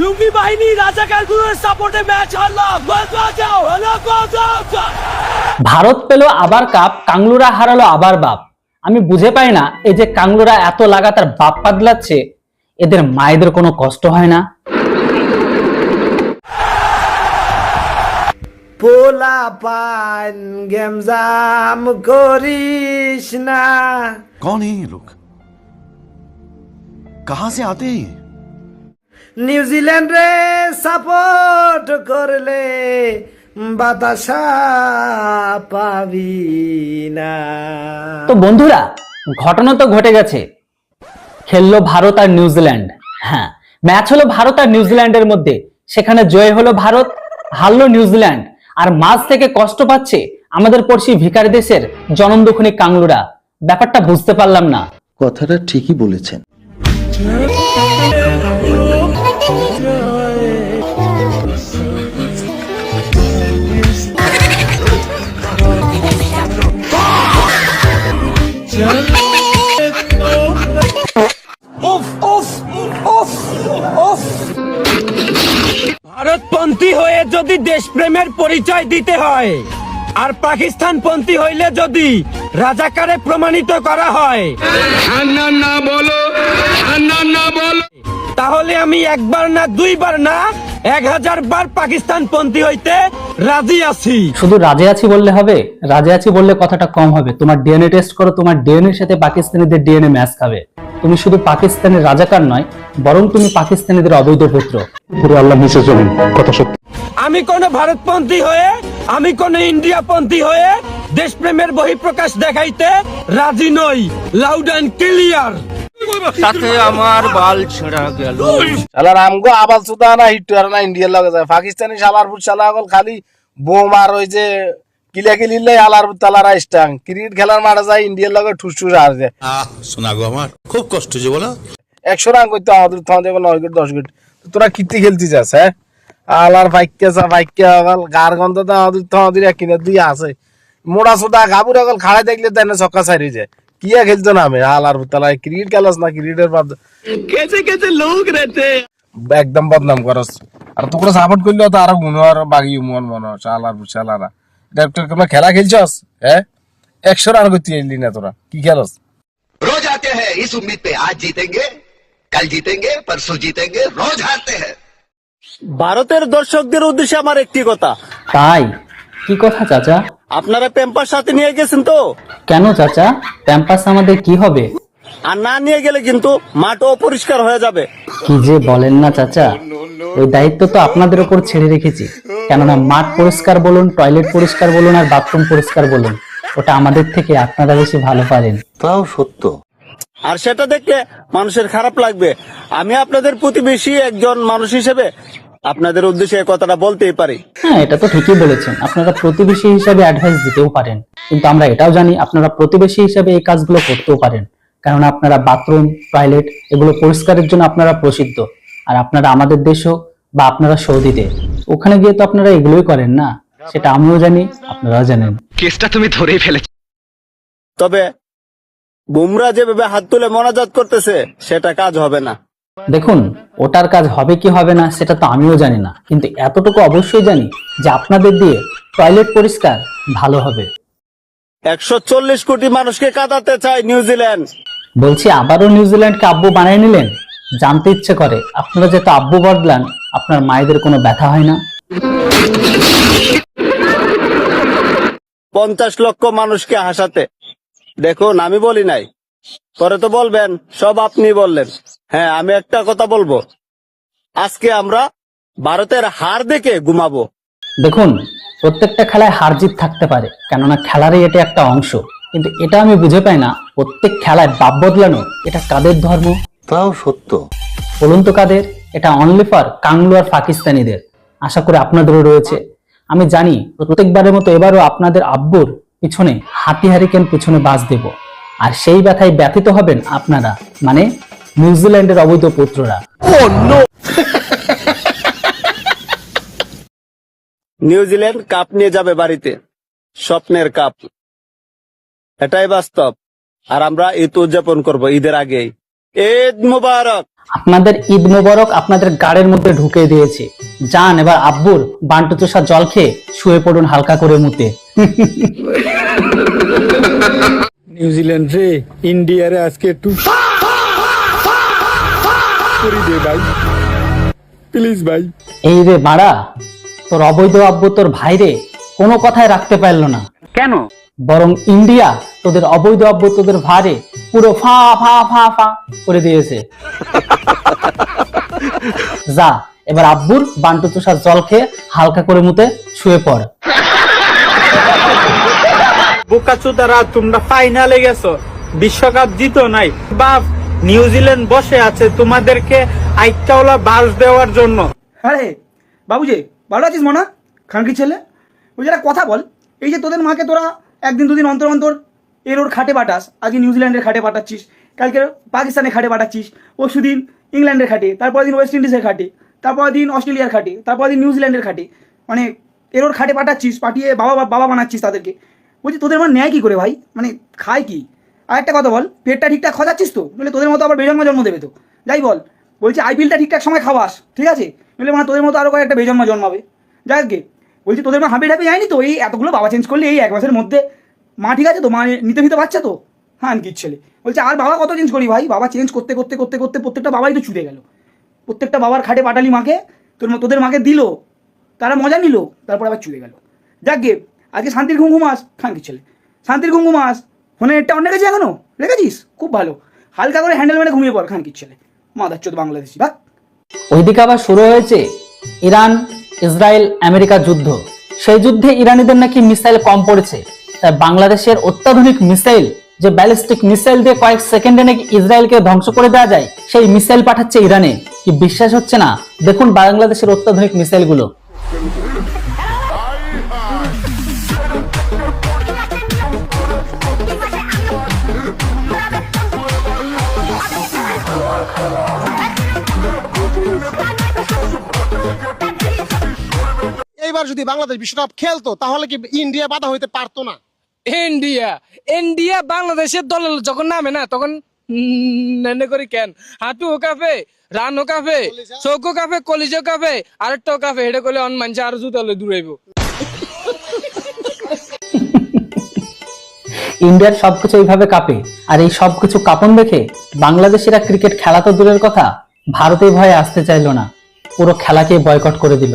লুঙ্গি বাহিনী রাজাকারগুলোর সাপোর্টে ম্যাচ হারলাম। ভারত পেল আবার কাপ, কাংলুরা হারালো আবার বাপ। আমি বুঝে পাই না, এই যে কাংলুরা এত লাগাতার বাপ পাদলাচ্ছে, এদের মায়েদের কোনো কষ্ট হয় না? পোলা পান গেমজাম করিস না। कौन है ये लोग? कहां से आते हैं? নিউজিল্যান্ডে সাপোর্ট করলে বাতাসা পাবি না। তো বন্ধুরা, ঘটনা তো ঘটে গেছে। খেললো ভারত আর নিউজিল্যান্ড। হ্যাঁ, ম্যাচ হলো ভারত আর নিউজিল্যান্ডের মধ্যে। সেখানে জয় হলো ভারত, হারলো নিউজিল্যান্ড। আর মাঝ থেকে কষ্ট পাচ্ছে আমাদের পড়শি ভিখারি দেশের জনম দুখনি কাংলুরা। ব্যাপারটা বুঝতে পারলাম না। কথাটা ঠিকই বলেছেন। ভারতপন্থী হয়ে যদি দেশপ্রেমের পরিচয় দিতে হয়, আর পাকিস্তানপন্থী হইলে যদি রাজাকারে প্রমাণিত করা হয়, তাহলে আমি একবার না দুইবার না 1000 বার পাকিস্তানপন্থী হইতে রাজি আছি। শুধু রাজে আছি বললে হবে? রাজে আছি বললে কথাটা কম হবে। তোমার ডিএনএ টেস্ট করো, তোমার ডিএনএ এর সাথে পাকিস্তানিদের ডিএনএ ম্যাচ খাবে। তুমি শুধু পাকিস্তানের রাজাকার নয়, বরং তুমি পাকিস্তানিদের অবৈধ পুত্র। পুরো আল্লাহ নিচে জমিন, কথা সত্যি। আমি কোন ভারতপন্থী হয়ে, আমি কোন ইন্ডিয়াপন্থী হয়ে দেশপ্রেমের বহিঃপ্রকাশ দেখাইতে রাজি নই। Loud and clear. সাথে আমার বাল ছেঁড়া গেল। শালার আমগো আবাল সুদা না হিটুয়ার না ইন্ডিয়ার লগে যায়। পাকিস্তানি শালার ফুট শালা গল খালি বোম আর ওই যে কিলা কিলিলে আলার তালারা স্টাং ক্রিকেট খেলার মাঠে যায় ইন্ডিয়ার লগে ঠুস ঠুস আর যায়। শোনা গো আমার খুব কষ্ট যে বলো। 100 রান করতে আমাদের তোমাদের 9 উইকেট 10 উইকেট। তোরা কিতি খেলতে যাস? হ্যাঁ, আলার ভাইক্যা গল গার গন্ধ তো আমাদের কিনে দুই আছে। মোড়া সুদা গাবুরা গল খাড়া দেখলে তাই না ছক্কা ছাড়িয়ে যায়। কিয়া খেলতো না আমি আলার তালায় ক্রিকেট খেলাস না, ক্রিকেটের বাদ कैसे कैसे लोग रहते हैं। একদম বদনাম করস। আর তোরা সাপোর্ট করলে তো আরো মনে আর বাগি মনে শালার শালারা ডাক্তার তোমরা খেলা খেলছস? হ্যাঁ, 100 রান করতে এলি না তোরা, কি খেলস? रोज आते हैं इस उम्मीद पे आज जीतेंगे, कल जीतेंगे, परसों जीतेंगे, रोज हारते हैं। ভারতের দর্শকদের উদ্দেশ্যে আমার একটি কথা। তাই? কি কথা চাচা? আপনারা প্যাম্পার সাথে নিয়ে গেছেন তো? কেন চাচা, প্যাম্পাস আমাদের কি হবে? আর না নিয়ে গেলে কিন্তু মাঠ অপরিষ্কার হয়ে যাবে। কি যে বলেন না চাচা, ওই দায়িত্ব তো আপনাদের উপর ছেড়ে রেখেছি। কেননা মাঠ পরিষ্কার বলুন, টয়লেট পরিষ্কার বলুন, আর বাথরুম পরিষ্কার বলুন, ওটা আমাদের থেকে আপনারা বেশি ভালো পারেন। তাও সত্য। আর সেটা দেখলে মানুষের খারাপ লাগবে। আমি আপনাদের প্রতিবেশী একজন মানুষ হিসেবে আপনাদের উদ্দেশ্যে এই কথাটা বলতেই পারি। হ্যাঁ, এটা তো ঠিকই বলেছেন। আপনারা প্রতিবেশী হিসাবে অ্যাডভাইস দিতেও পারেন, কিন্তু আমরা এটাও জানি আপনারা প্রতিবেশী হিসাবে এই কাজগুলো করতেও পারেন। কারণ আপনারা বাথরুম, টয়লেট এগুলো পরিষ্কারের জন্য আপনারা প্রসিদ্ধ। আর আপনারা আমাদের দেশও বা আপনারা সৌদিতে, ওখানে গিয়ে তো আপনারা এগুলোই করেন না, সেটা আমিও জানি, আপনারাও জানেন। কেসটা তুমি ধরেই ফেলেছো। তবে বুমরা যেভাবে হাত তুলে মোনাজাত করতেছে সেটা কাজ হবে না। দেখুন, ওটার কাজ হবে কি হবে না সেটা তো আমিও জানি না, কিন্তু এতটুকু অবশ্যই জানি যে আপনাদের দিয়ে টয়লেট পরিষ্কার ভালো হবে। 140 কোটি মানুষকে কাঁদাতে চায় নিউজিল্যান্ড। বলছি, আবারও নিউজিল্যান্ডকে আব্বু বানিয়ে নিলেন? জানতে ইচ্ছে করে, আপনারা যেহেতু আব্বু বদলান, আপনার মায়েদের কোনো ব্যথা হয় না? 50 লক্ষ মানুষকে হাসাতে। দেখুন, আমি বলি নাই, পরে তো বলবেন সব আপনি বললেন। হ্যাঁ, আমি একটা কথা বলবো, আজকে আমরা ভারতের হার দেখে ঘুমাবো। দেখুন, প্রত্যেকটা খেলায় হার জিত থাকতে পারে, কেননা খেলারই এটা একটা অংশ। কিন্তু এটা আমি বুঝে পাই না, প্রত্যেক খেলায় বাপ বদলানো এটা কাদের ধর্ম? তাও সত্য। বলুন তো কাদের? এটা অনলি ফর কাংলু আর পাকিস্তানিদের। আশা করি আপনাদেরও রয়েছে। আমি জানি প্রত্যেকবারের মতো এবারও আপনাদের আব্বুর পিছনে হাতি হারিকেন পিছনে বাস দেব, আর সেই ব্যথায় ব্যথিত হবেন আপনারা, মানে নিউজিল্যান্ডের অবৈধ পুত্ররা। নিউজিল্যান্ড কাপ নিয়ে যাবে বাড়িতে, স্বপ্নের কাপ। এটাই বাস্তব। আর আমরা ঈদ উদযাপন করব ঈদের আগেই। ঈদ মুবারক। আপনাদের ঈদ মোবারক আপনাদের গাড়ির মধ্যে ঢুকে দিয়েছে। যান এবার আব্বুর বান্টু চোষা জল খেয়ে শুয়ে পড়ুন হালকা করে মুতে। নিউজিল্যান্ড রে ইন্ডিয়ারে আজকে একটু করে দে ভাই, প্লিজ ভাই। এই রে মারা, তোর অবৈধ আব্বু তোর ভাইরে কোনো কথাই রাখতে পারলো না। কেন? বরং ইন্ডিয়া তোদের অবৈধ আব্বু তোদের ভাইরে পুরো ফা ফা ফা ফা করে দিয়েছে। যা এবার আব্বুর বান্টু তুষার জল খেয়ে হালকা করে মুতে শুয়ে পড়। বোকাচোদারা, তোমরা ফাইনালে গেছো, বিশ্বকাপ জিতো নাই বাপ। নিউজিল্যান্ড বসে আছে তোমাদেরকে আইটাওলা বাস দেওয়ার জন্য। আরে বাবুজি, ভালো আছিস মনা? খানকি ছেলে, ওই যারা কথা বল, এই যে তোদের মাকে তোরা একদিন দুদিন অন্তর অন্তর ওর খাটে পাঠাস, আজকে নিউজিল্যান্ডের খাটে পাঠাচ্ছিস, কালকে পাকিস্তানের খাটে পাঠাচ্ছিস, পরশুদিন ইংল্যান্ডের খাটে, তারপর দিন ওয়েস্ট ইন্ডিজের খাটে, তারপর দিন অস্ট্রেলিয়ার খাটে, তারপর দিন নিউজিল্যান্ডের খাটে, মানে ওর খাটে পাঠাচ্ছিস, পাঠিয়ে বাবা বাবা বানাচ্ছিস তাদেরকে। বলছি তোদের মা নেয় কী করে ভাই, মানে খায় কি? আর একটা কথা বল, পেটটা ঠিকঠাক খোঁজাচ্ছিস তো? নইলে তোদের মতো আবার বেজন্মা জন্ম দেবে তো। যাই বল, বলছি আইপিএলটা ঠিকঠাক সময় খাওয়াস, ঠিক আছে? নইলে মানে তোদের মতো আরও কয়েকটা বেজন্মা জন্মাবে। যাক গে, বলছি তোদের মা হাঁপে ঢাপে যায়নি তো এই এতগুলো বাবা চেঞ্জ করলে এই 1 মাসের মধ্যে? মা ঠিক আছে তো? মা নিতে পারছে তো? হ্যাঁ কি ছেলে বলছে আর বাবা কত চেঞ্জ করি ভাই, বাবা চেঞ্জ করতে করতে করতে করতে প্রত্যেকটা বাবাই তো ছুটে গেল। প্রত্যেকটা বাবার খাটে পাঠালি মাকে, তোদের মাকে দিল, তারা মজা নিল, তারপর আবার চুড়ে গেল। যাক গে, আজকে শান্তির ঘুম ঘুমাস, খানকি ছেলে শান্তির ঘুম ঘুমাস। ফোনে এটা অনেক গেছে এখনো রেখেছিস? খুব ভালো, হালকা করে হ্যান্ডেল মেরে ঘুমিয়ে পড় খানকির ছেলে, মাদাচ্চোদ বাংলাদেশি ভাগ। ওইদিকে আবার শুরু হয়েছে ইরান ইসরায়েল আমেরিকা যুদ্ধ। সেই যুদ্ধে ইরানিদের নাকি মিসাইল কম পড়েছে, তাই বাংলাদেশের অত্যাধুনিক মিসাইল, যে ব্যালিস্টিক মিসাইল দিয়ে কয়েক সেকেন্ডে নাকি ইসরায়েলকে ধ্বংস করে দেওয়া যায়, সেই মিসাইল পাঠাচ্ছে ইরানে। কি বিশ্বাস হচ্ছে না? দেখুন বাংলাদেশের অত্যাধুনিক মিসাইলগুলো। এইবার যদি বাংলাদেশ বিশ্বকাপ খেলতো তাহলে কি ইন্ডিয়া বাধা হইতে পারতো না? ইন্ডিয়া বাংলাদেশের দলে যখন নামে না তখন নেনে করি কেন হাঁটু কাফে, রানও কাফে, চৌকো কাফে, কলিজো কাফে, আরেকটাও কাফে, এটা করলে অন মানছে আর জুতালে দূরাইব। ইন্ডিয়ার সবকিছু এইভাবে কাঁপে, আর এই সবকিছু কাঁপন দেখে বাংলাদেশিরা ক্রিকেট খেলা তো দূরের কথা, ভারতের ভয়ে আসতে চাইলো না, পুরো খেলাকে বয়কট করে দিল।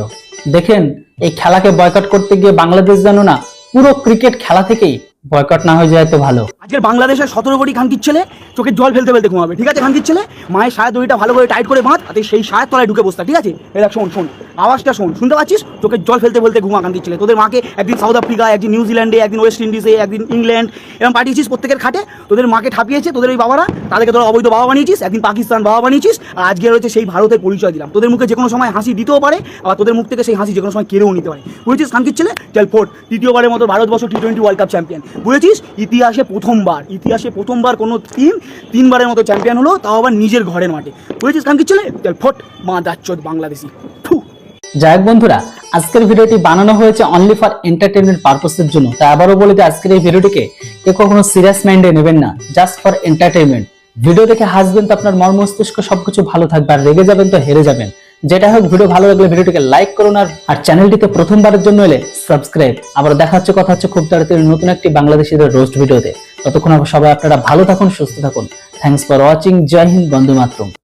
দেখেন এই খেলাকে বয়কট করতে গিয়ে বাংলাদেশ জানো না পুরো ক্রিকেট খেলা থেকেই বয়কট না হয়ে যায় তো ভালো। আজকের বাংলাদেশের 17 কোটি খানকির ছেলে চোখে জল ফেলতে ফেলতে ঘুমাবে, ঠিক আছে? খানকির ছেলে মায়ের সায়া দড়িটা ভালো করে টাইট করে বাঁধ, আর সেই সায়ের তলায় ঢুকে বসতা, ঠিক আছে? এরা শোন আওয়াজটা শুনতে পাচ্ছিস? চোখে জল ফেলতে ফেলতে ঘুমা খানকির ছেলে। তোদের মাকে একদিন সাউথ আফ্রিকা, একদিন নিউজিল্যান্ডে, একদিন ওয়েস্ট ইন্ডিজে, একদিন ইংল্যান্ড এরকম পাঠিয়েছিস প্রত্যেকের খাটে। তোদের মাকে ঠাপিয়েছে তোদের ওই বাবারা, তাদেরকে তোরা অবৈধ বাবা বানিয়েছিস, একদিন পাকিস্তান বাবা বানিয়েছিস, আর আজকে রয়েছে সেই ভারতের পরিচয় দিলাম। তোদের মুখে যে কোনো সময় হাসি দিতেও পারে, আবার তোদের মুখ থেকে সেই হাসি যে কোনো সময় কেড়েও নিতে পারে, বুঝেছিস খানকির ছেলে? চল ফোর্ট, তৃতীয়বারের মতো Bharatvarsha T20 world cup champion, বুঝেছিস? ইতিহাসে প্রথমবার কোনো টিম 3 বারের মতো চ্যাম্পিয়ন হলো, তাও আবার নিজের ঘরের মাঠে, বুঝেছিস খানকির ছেলে? চল ফোর্ট, মাদাচ্চোদ বাংলাদেশি। যাই হোক বন্ধুরা, আজকের ভিডিওটি বানানো হয়েছে অনলি ফর এন্টারটেইনমেন্ট পারপাসের জন্য। তাই আবারও বলে দিই, আজকের এই ভিডিওটিকে কেউ কখনো সিরিয়াস মাইন্ডে নেবেন না, জাস্ট ফর এন্টারটেইনমেন্ট। ভিডিও দেখে হাসবেন তো আপনার মন মস্তিষ্ক সবকিছু ভালো থাকবে, আর রেগে যাবেন তো হেরে যাবেন। যেটা হোক, ভিডিও ভালো লাগলে ভিডিওটিকে লাইক করুন, আর চ্যানেলটিতে প্রথমবারের জন্য এলে সাবস্ক্রাইব। আবার দেখা হচ্ছে, কথা হচ্ছে খুব তাড়াতাড়ি নতুন একটি বাংলাদেশিদের রোস্ট ভিডিওতে। ততক্ষণ সবাই আপনারা ভালো থাকুন, সুস্থ থাকুন। Thanks for watching. জয় হিন্দ, বন্দে মাতরম।